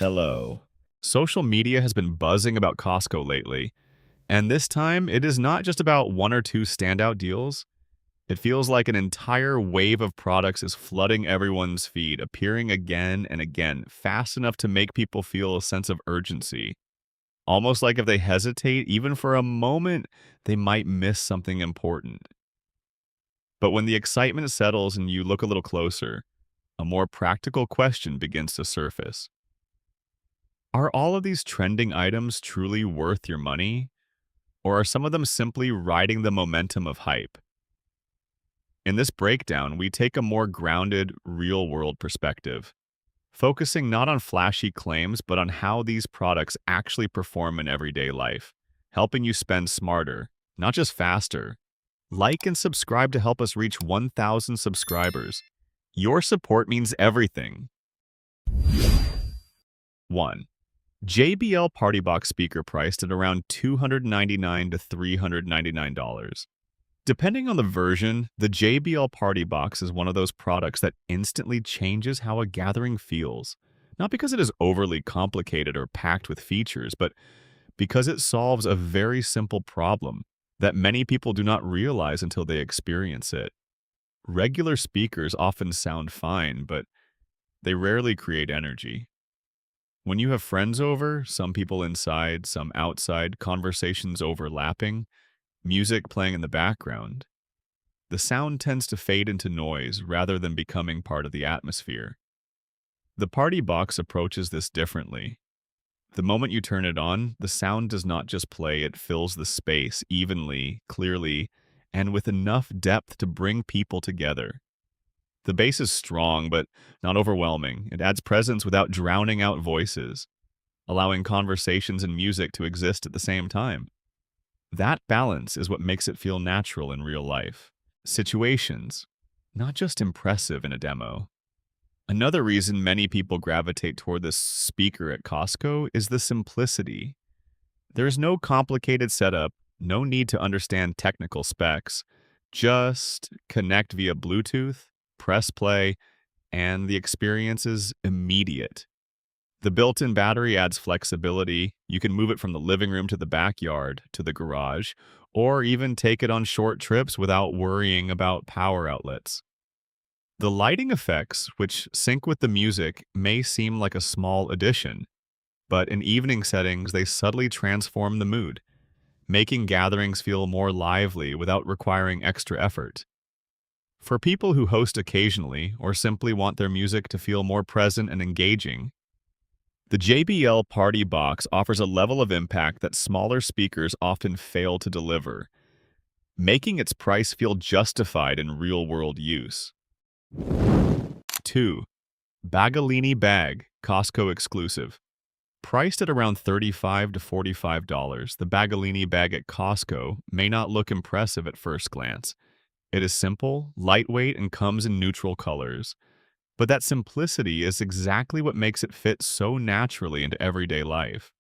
Hello. Social media has been buzzing about Costco lately, and this time it is not just about one or two standout deals. It feels like an entire wave of products is flooding everyone's feed, appearing again and again, fast enough to make people feel a sense of urgency. Almost like if they hesitate even for a moment, they might miss something important. But when the excitement settles and you look a little closer, a more practical question begins to surface. Are all of these trending items truly worth your money? Or are some of them simply riding the momentum of hype? In this breakdown, we take a more grounded, real world perspective, focusing not on flashy claims, but on how these products actually perform in everyday life, helping you spend smarter, not just faster. Like and subscribe to help us reach 1,000 subscribers. Your support means everything. 1. JBL Party Box speaker priced at around $299 to $399. Depending on the version, the JBL Party Box is one of those products that instantly changes how a gathering feels. Not because it is overly complicated or packed with features, but because it solves a very simple problem that many people do not realize until they experience it. Regular speakers often sound fine, but they rarely create energy. When you have friends over, some people inside, some outside, conversations overlapping, music playing in the background, the sound tends to fade into noise rather than becoming part of the atmosphere. The Party Box approaches this differently. The moment you turn it on, the sound does not just play, it fills the space evenly, clearly, and with enough depth to bring people together. The bass is strong, but not overwhelming. It adds presence without drowning out voices, allowing conversations and music to exist at the same time. That balance is what makes it feel natural in real life. Situations, not just impressive in a demo. Another reason many people gravitate toward this speaker at Costco is the simplicity. There is no complicated setup, no need to understand technical specs. Just connect via Bluetooth, press play, and the experience is immediate. The built-in battery adds flexibility. You can move it from the living room to the backyard to the garage, or even take it on short trips without worrying about power outlets. The lighting effects, which sync with the music, may seem like a small addition, but in evening settings, they subtly transform the mood, making gatherings feel more lively without requiring extra effort. For people who host occasionally or simply want their music to feel more present and engaging, the JBL Party Box offers a level of impact that smaller speakers often fail to deliver, making its price feel justified in real-world use. 2. Baggallini Bag, Costco exclusive. Priced at around $35 to $45, the Baggallini bag at Costco may not look impressive at first glance. It is simple, lightweight, and comes in neutral colors. But that simplicity is exactly what makes it fit so naturally into everyday life.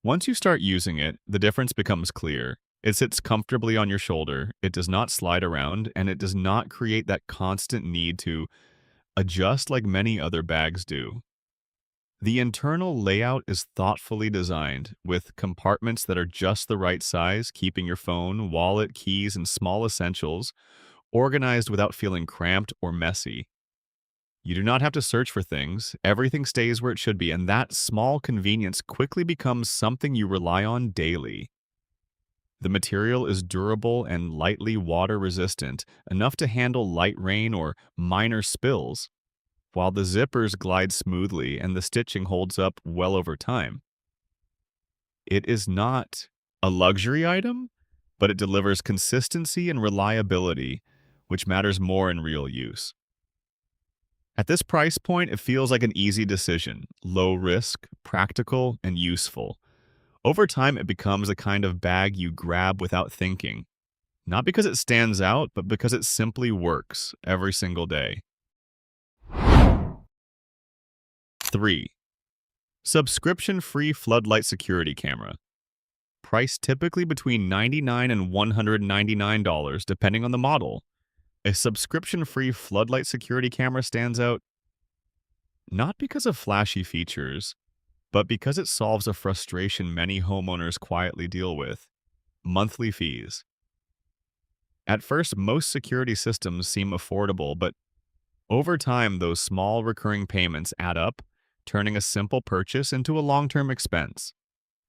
Once you start using it, the difference becomes clear. It sits comfortably on your shoulder, it does not slide around, and it does not create that constant need to adjust like many other bags do. The internal layout is thoughtfully designed, with compartments that are just the right size, keeping your phone, wallet, keys, and small essentials organized without feeling cramped or messy. You do not have to search for things, everything stays where it should be, and that small convenience quickly becomes something you rely on daily. The material is durable and lightly water-resistant, enough to handle light rain or minor spills, while the zippers glide smoothly and the stitching holds up well over time. It is not a luxury item, but it delivers consistency and reliability, which matters more in real use. At this price point, it feels like an easy decision, low risk, practical, and useful. Over time, it becomes a kind of bag you grab without thinking, not because it stands out, but because it simply works every single day. 3. Subscription-free floodlight security camera. Priced typically between $99 and $199 depending on the model. A subscription-free floodlight security camera stands out not because of flashy features, but because it solves a frustration many homeowners quietly deal with: monthly fees. At first, most security systems seem affordable, but over time, those small recurring payments add up, turning a simple purchase into a long-term expense.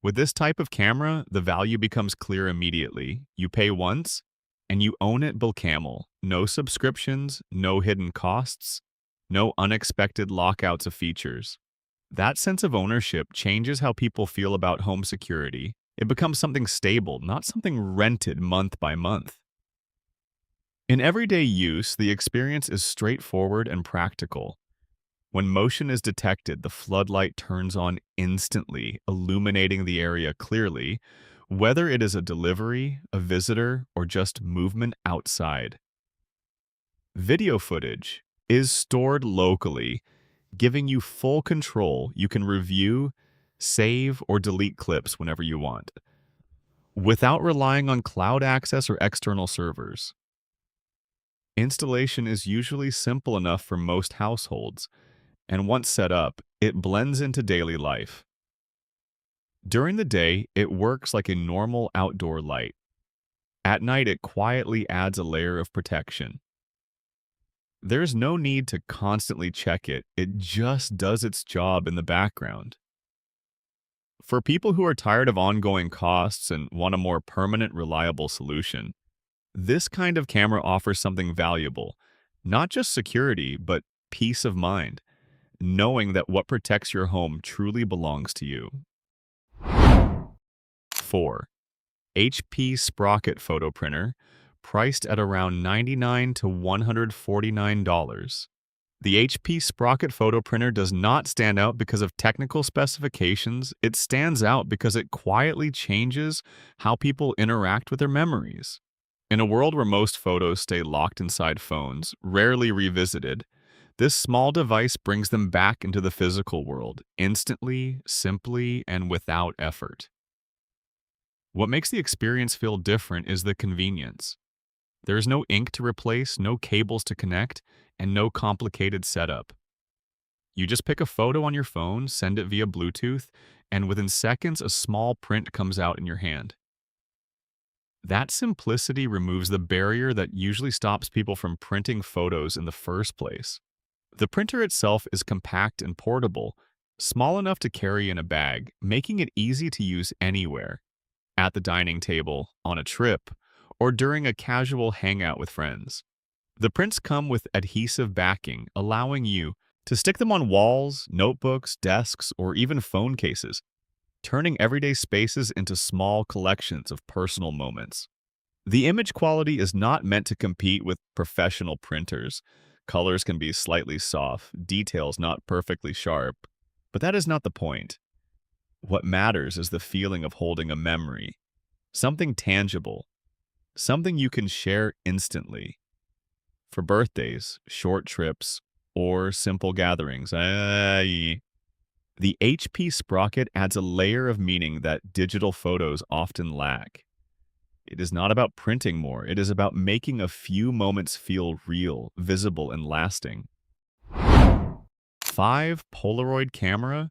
With this type of camera, the value becomes clear immediately. You pay once, and you own it bill camel. No subscriptions, no hidden costs, no unexpected lockouts of features. That sense of ownership changes how people feel about home security. It becomes something stable, not something rented month by month. In everyday use, the experience is straightforward and practical. When motion is detected, the floodlight turns on instantly, illuminating the area clearly, whether it is a delivery, a visitor, or just movement outside. Video footage is stored locally, giving you full control. You can review, save, or delete clips whenever you want, without relying on cloud access or external servers. Installation is usually simple enough for most households, and once set up, it blends into daily life. During the day, it works like a normal outdoor light. At night, it quietly adds a layer of protection. There's no need to constantly check it, it just does its job in the background. For people who are tired of ongoing costs and want a more permanent, reliable solution, this kind of camera offers something valuable: not just security, but peace of mind, knowing that what protects your home truly belongs to you. 4. HP Sprocket Photo Printer, priced at around $99 to $149. The HP Sprocket Photo Printer does not stand out because of technical specifications, it stands out because it quietly changes how people interact with their memories. In a world where most photos stay locked inside phones, rarely revisited, this small device brings them back into the physical world, instantly, simply, and without effort. What makes the experience feel different is the convenience. There is no ink to replace, no cables to connect, and no complicated setup. You just pick a photo on your phone, send it via Bluetooth, and within seconds a small print comes out in your hand. That simplicity removes the barrier that usually stops people from printing photos in the first place. The printer itself is compact and portable, small enough to carry in a bag, making it easy to use anywhere: at the dining table, on a trip, or during a casual hangout with friends. The prints come with adhesive backing, allowing you to stick them on walls, notebooks, desks, or even phone cases, turning everyday spaces into small collections of personal moments. The image quality is not meant to compete with professional printers. Colors can be slightly soft, details not perfectly sharp, but that is not the point. What matters is the feeling of holding a memory, something tangible, something you can share instantly. For birthdays, short trips, or simple gatherings, the HP Sprocket adds a layer of meaning that digital photos often lack. It is not about printing more, it is about making a few moments feel real, visible, and lasting. 5. Polaroid camera,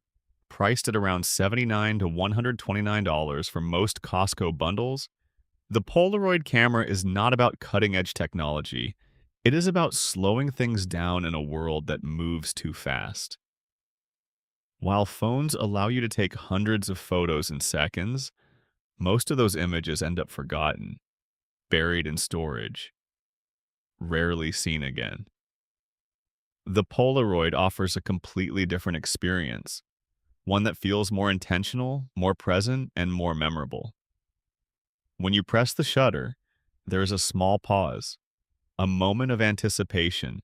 priced at around $79 to $129 for most Costco bundles. The Polaroid camera is not about cutting-edge technology. It is about slowing things down in a world that moves too fast. While phones allow you to take hundreds of photos in seconds, most of those images end up forgotten, buried in storage, rarely seen again. The Polaroid offers a completely different experience, one that feels more intentional, more present, and more memorable. When you press the shutter, there is a small pause, a moment of anticipation,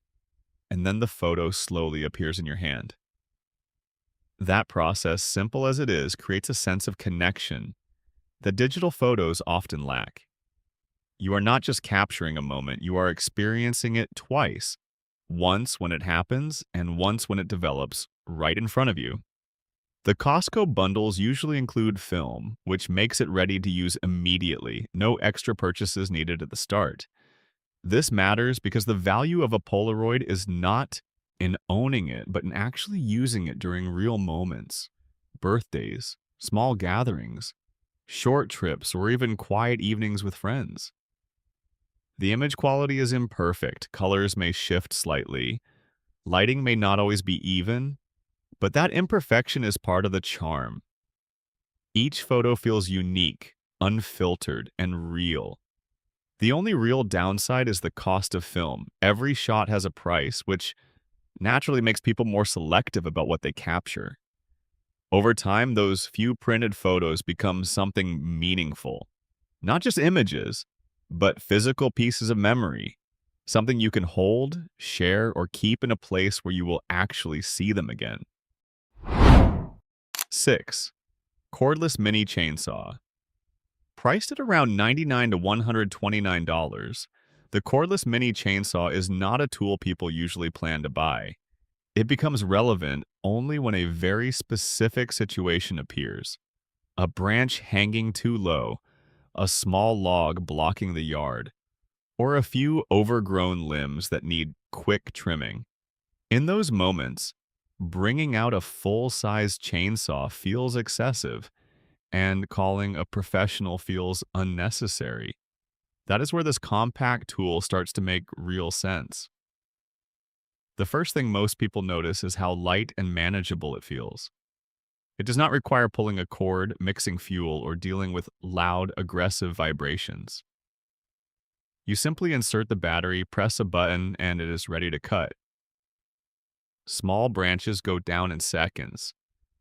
and then the photo slowly appears in your hand. That process, simple as it is, creates a sense of connection that digital photos often lack. You are not just capturing a moment, you are experiencing it twice: once when it happens, and once when it develops right in front of you. The Costco bundles usually include film, which makes it ready to use immediately, no extra purchases needed at the start. This matters because the value of a Polaroid is not in owning it, but in actually using it during real moments, birthdays, small gatherings, short trips, or even quiet evenings with friends. The image quality is imperfect, colors may shift slightly, lighting may not always be even, but that imperfection is part of the charm. Each photo feels unique, unfiltered, and real. The only real downside is the cost of film. Every shot has a price, which naturally makes people more selective about what they capture. Over time, those few printed photos become something meaningful. Not just images, but physical pieces of memory. Something you can hold, share, or keep in a place where you will actually see them again. 6. Cordless Mini Chainsaw. Priced at around $99 to $129, the cordless mini chainsaw is not a tool people usually plan to buy. It becomes relevant only when a very specific situation appears. A branch hanging too low, a small log blocking the yard, or a few overgrown limbs that need quick trimming. In those moments, bringing out a full-size chainsaw feels excessive, and calling a professional feels unnecessary. That is where this compact tool starts to make real sense. The first thing most people notice is how light and manageable it feels. It does not require pulling a cord, mixing fuel, or dealing with loud, aggressive vibrations. You simply insert the battery, press a button, and it is ready to cut. Small branches go down in seconds,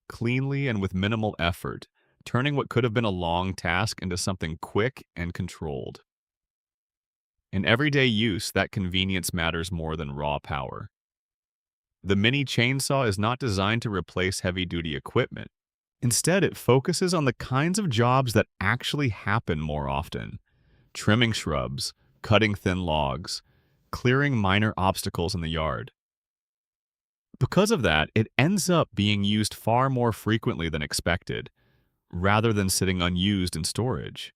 cleanly and with minimal effort, turning what could have been a long task into something quick and controlled. In everyday use, that convenience matters more than raw power. The mini chainsaw is not designed to replace heavy-duty equipment. Instead, it focuses on the kinds of jobs that actually happen more often: trimming shrubs, cutting thin logs, clearing minor obstacles in the yard. Because of that, it ends up being used far more frequently than expected, rather than sitting unused in storage.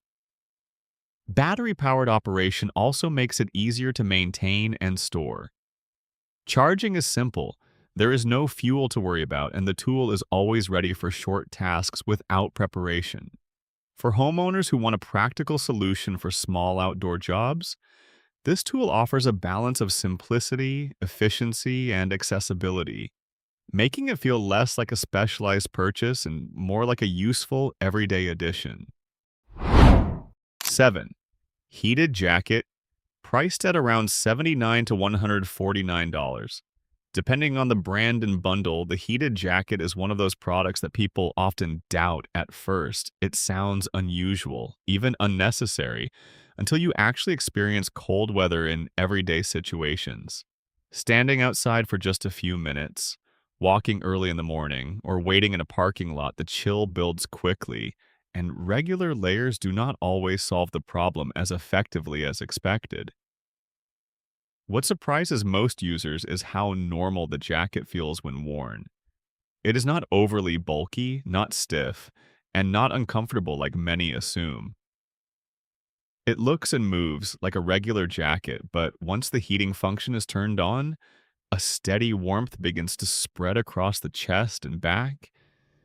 Battery-powered operation also makes it easier to maintain and store. Charging is simple. There is no fuel to worry about, and the tool is always ready for short tasks without preparation. For homeowners who want a practical solution for small outdoor jobs, this tool offers a balance of simplicity, efficiency, and accessibility, making it feel less like a specialized purchase and more like a useful, everyday addition. 7. Heated jacket, priced at around $79 to $149. Depending on the brand and bundle, the heated jacket is one of those products that people often doubt at first. It sounds unusual, even unnecessary, until you actually experience cold weather in everyday situations. Standing outside for just a few minutes, walking early in the morning, or waiting in a parking lot, the chill builds quickly, and regular layers do not always solve the problem as effectively as expected. What surprises most users is how normal the jacket feels when worn. It is not overly bulky, not stiff, and not uncomfortable like many assume. It looks and moves like a regular jacket, but once the heating function is turned on, a steady warmth begins to spread across the chest and back,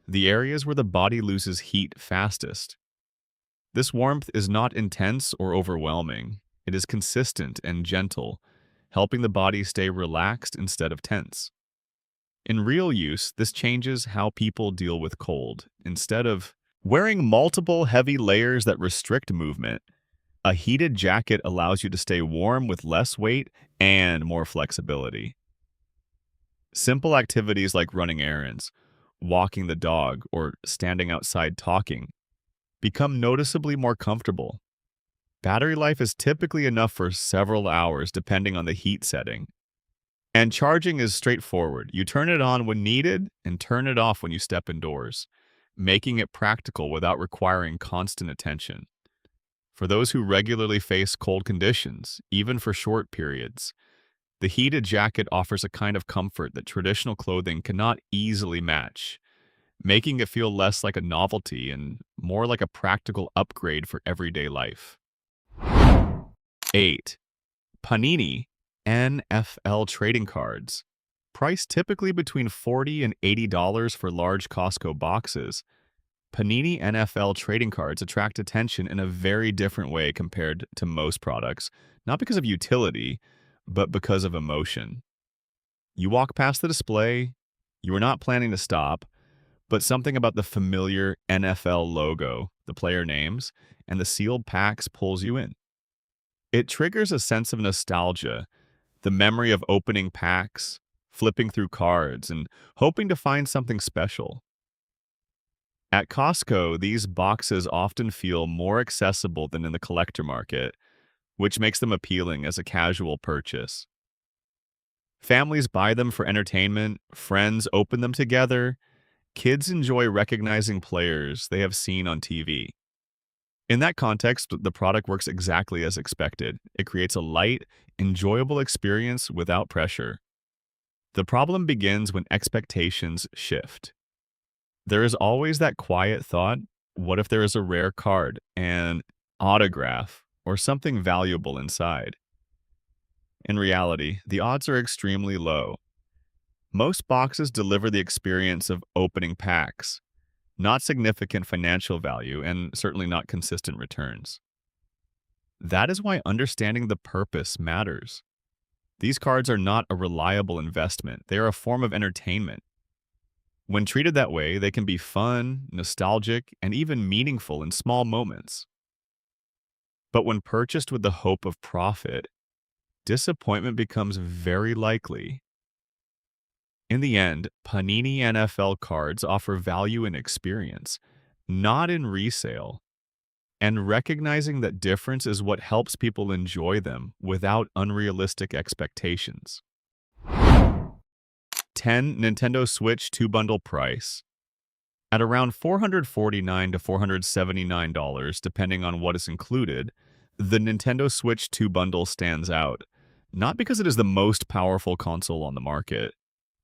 the areas where the body loses heat fastest. This warmth is not intense or overwhelming. It is consistent and gentle, helping the body stay relaxed instead of tense. In real use, this changes how people deal with cold. Instead of wearing multiple heavy layers that restrict movement, a heated jacket allows you to stay warm with less weight and more flexibility. Simple activities like running errands, walking the dog, or standing outside talking become noticeably more comfortable. Battery life is typically enough for several hours depending on the heat setting. And charging is straightforward. You turn it on when needed and turn it off when you step indoors, making it practical without requiring constant attention. For those who regularly face cold conditions, even for short periods, the heated jacket offers a kind of comfort that traditional clothing cannot easily match, making it feel less like a novelty and more like a practical upgrade for everyday life. 8. Panini NFL trading cards. Priced typically between $40 and $80 for large Costco boxes, Panini NFL trading cards attract attention in a very different way compared to most products, not because of utility, but because of emotion. You walk past the display, you are not planning to stop, but something about the familiar NFL logo, the player names, and the sealed packs pulls you in. It triggers a sense of nostalgia, the memory of opening packs, flipping through cards, and hoping to find something special. At Costco, these boxes often feel more accessible than in the collector market, which makes them appealing as a casual purchase. Families buy them for entertainment, friends open them together, kids enjoy recognizing players they have seen on TV. In that context, the product works exactly as expected. It creates a light, enjoyable experience without pressure. The problem begins when expectations shift. There is always that quiet thought, what if there is a rare card, an autograph, or something valuable inside? In reality, the odds are extremely low. Most boxes deliver the experience of opening packs, not significant financial value, and certainly not consistent returns. That is why understanding the purpose matters. These cards are not a reliable investment, they are a form of entertainment. When treated that way, they can be fun, nostalgic, and even meaningful in small moments. But when purchased with the hope of profit, disappointment becomes very likely. In the end, Panini NFL cards offer value in experience, not in resale. And recognizing that difference is what helps people enjoy them without unrealistic expectations. 10. Nintendo Switch 2-bundle price. At around $449 to $479, depending on what is included, the Nintendo Switch 2 bundle stands out, not because it is the most powerful console on the market,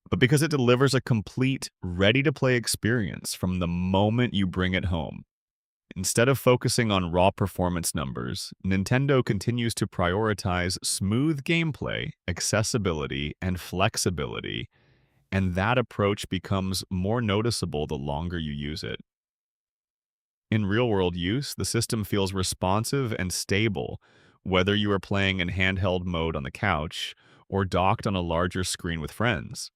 but because it delivers a complete, ready-to-play experience from the moment you bring it home. Instead of focusing on raw performance numbers, Nintendo continues to prioritize smooth gameplay, accessibility, and flexibility, and that approach becomes more noticeable the longer you use it. In real-world use, the system feels responsive and stable, whether you are playing in handheld mode on the couch or docked on a larger screen with friends.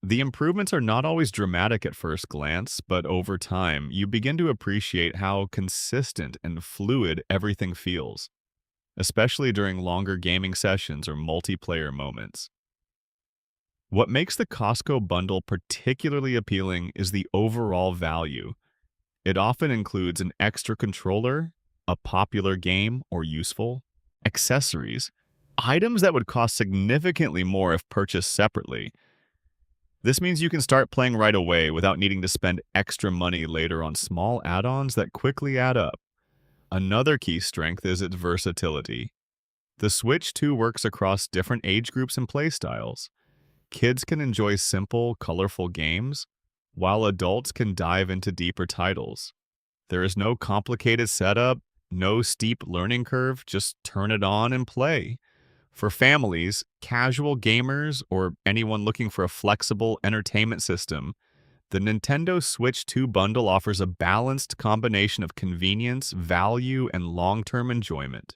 The improvements are not always dramatic at first glance, but over time, you begin to appreciate how consistent and fluid everything feels, especially during longer gaming sessions or multiplayer moments. What makes the Costco bundle particularly appealing is the overall value. It often includes an extra controller, a popular game or useful, accessories, items that would cost significantly more if purchased separately. This means you can start playing right away without needing to spend extra money later on small add-ons that quickly add up. Another key strength is its versatility. The Switch 2 works across different age groups and playstyles. Kids can enjoy simple, colorful games, while adults can dive into deeper titles. There is no complicated setup, no steep learning curve, just turn it on and play. For families, casual gamers, or anyone looking for a flexible entertainment system, the Nintendo Switch 2 bundle offers a balanced combination of convenience, value, and long-term enjoyment.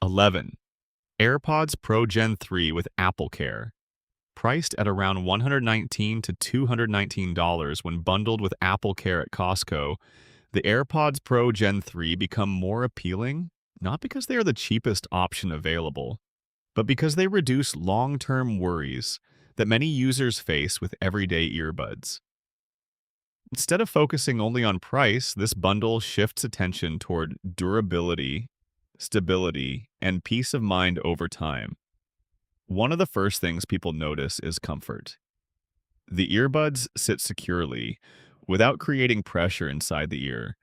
11. AirPods Pro Gen 3 with Apple Care. Priced at around $119 to $219 when bundled with Apple Care at Costco, the AirPods Pro Gen 3 become more appealing, not because they are the cheapest option available, but because they reduce long-term worries that many users face with everyday earbuds. Instead of focusing only on price, this bundle shifts attention toward durability, stability, and peace of mind over time. One of the first things people notice is comfort. The earbuds sit securely, without creating pressure inside the ear,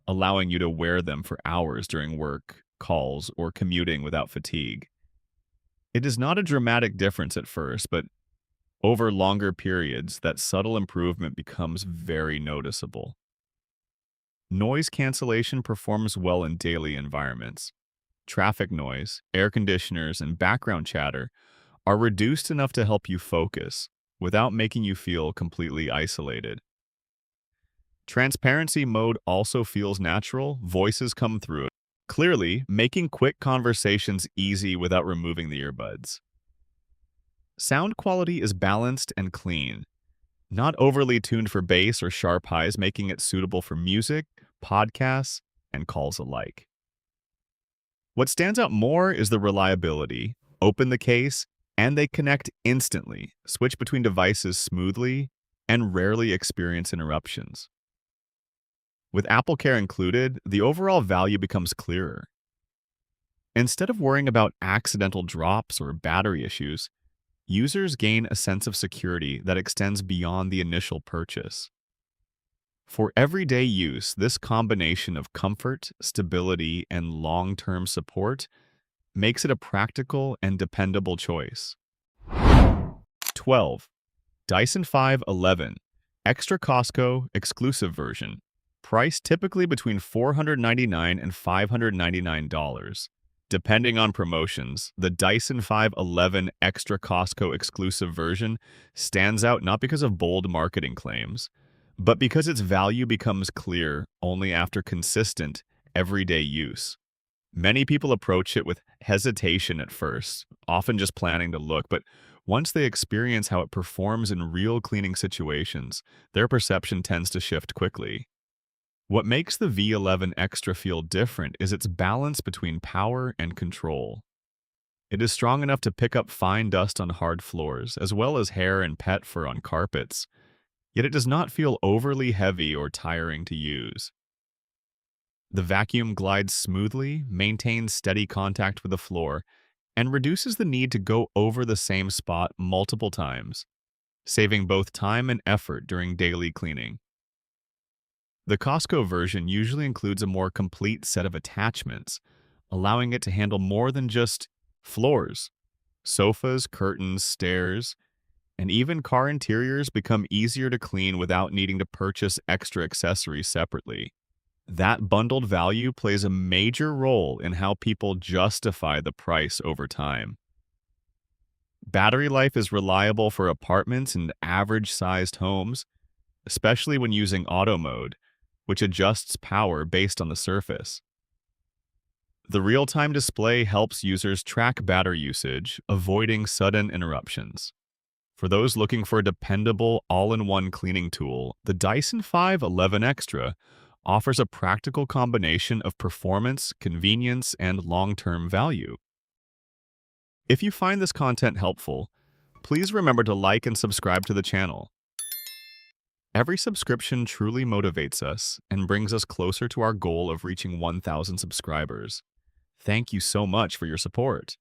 allowing you to wear them for hours during work, calls, or commuting without fatigue. It is not a dramatic difference at first, but over longer periods, that subtle improvement becomes very noticeable. Noise cancellation performs well in daily environments. Traffic noise, air conditioners, and background chatter are reduced enough to help you focus without making you feel completely isolated. Transparency mode also feels natural, voices come through it clearly, making quick conversations easy without removing the earbuds. Sound quality is balanced and clean, not overly tuned for bass or sharp highs, making it suitable for music, podcasts, and calls alike. What stands out more is the reliability. Open the case, and they connect instantly, switch between devices smoothly, and rarely experience interruptions. With Apple Care included, the overall value becomes clearer. Instead of worrying about accidental drops or battery issues, users gain a sense of security that extends beyond the initial purchase. For everyday use, this combination of comfort, stability, and long-term support makes it a practical and dependable choice. 12. Dyson V11 Extra Costco Exclusive Version. Price typically between $499 and $599. Depending on promotions, the Dyson V11 Extra Costco Exclusive Version stands out not because of bold marketing claims, but because its value becomes clear only after consistent, everyday use. Many people approach it with hesitation at first, often just planning to look, but once they experience how it performs in real cleaning situations, their perception tends to shift quickly. What makes the V11 Extra feel different is its balance between power and control. It is strong enough to pick up fine dust on hard floors, as well as hair and pet fur on carpets, yet it does not feel overly heavy or tiring to use. The vacuum glides smoothly, maintains steady contact with the floor, and reduces the need to go over the same spot multiple times, saving both time and effort during daily cleaning. The Costco version usually includes a more complete set of attachments, allowing it to handle more than just floors. Sofas, curtains, stairs, and even car interiors become easier to clean without needing to purchase extra accessories separately. That bundled value plays a major role in how people justify the price over time. Battery life is reliable for apartments and average-sized homes, especially when using auto mode, which adjusts power based on the surface. The real-time display helps users track battery usage, avoiding sudden interruptions. For those looking for a dependable, all-in-one cleaning tool, the Dyson V11 Extra offers a practical combination of performance, convenience, and long-term value. If you find this content helpful, please remember to like and subscribe to the channel. Every subscription truly motivates us and brings us closer to our goal of reaching 1,000 subscribers. Thank you so much for your support.